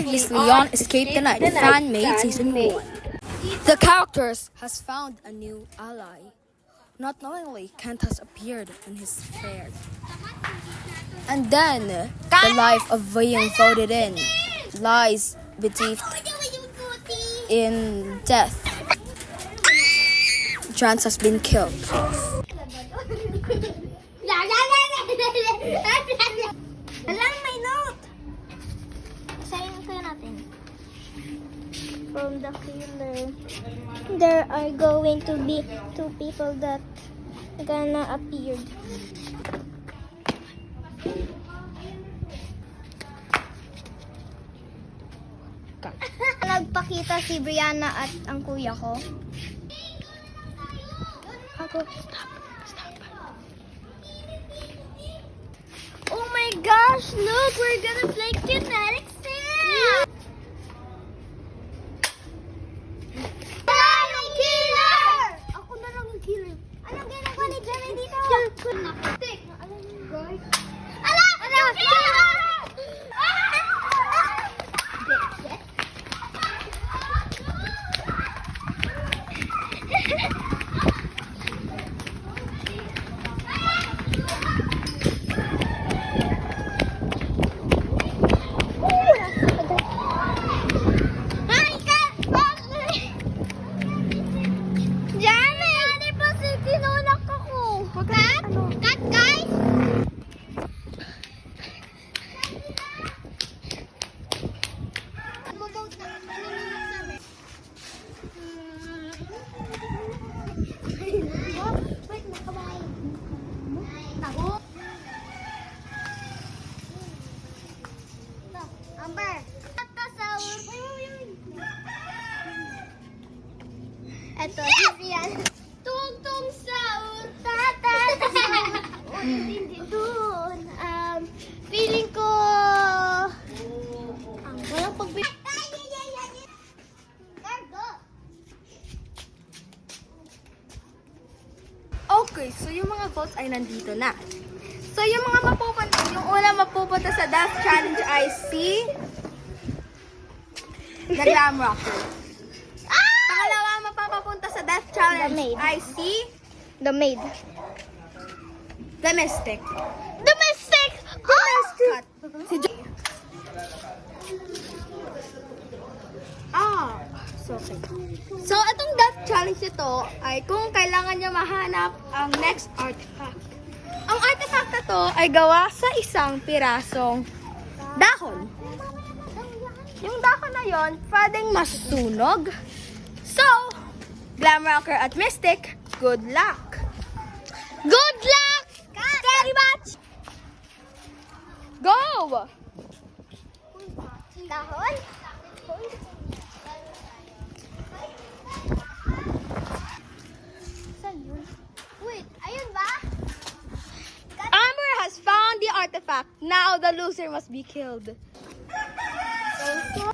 Previously on Escape the Night, fan-made season 1. The characters has found a new ally. Not knowingly, Kent has appeared in his fair. And then, the life of being voted in lies beneath in death. Trans has been killed. Alam, may note! Sayin ko natin. From the killer, there are going to be 2 people that gonna appear. Nagpakita si Brianna at ang kuya ko. Ako, stop. Oh my gosh, look, we're gonna play kinetic sand! Anong killer? Ako na lang yung killer. Anong ginagawa ni Jerry dito? Nakutik. Alam niyo guys. Alam! Anong killer? Ito, yan. Tungtong sa utatan. Doon. Feeling ko ang walang pagbibig. Okay, so yung mga votes ay nandito na. So yung mga mapupunta, yung una mapupunta sa Death Challenge ay si The Glam Rocker. Pangalawa mapapapunta sa Death Challenge The Maid. ay si The maid. The Mystic. The mistake! Cut. Si so okay. So itong Death Challenge nito ay kung kailangan niya mahanap ang next artifact. Ang artifact na to ay gawa sa isang pirasong dahon. Yung dahon na yon pwedeng masunog. So, Glam Rocker at Mystic, good luck! Good luck! Very much! Go! Dahon? Saan yun? Wait, ayun ba? Amber has found the artifact. Now the loser must be killed. So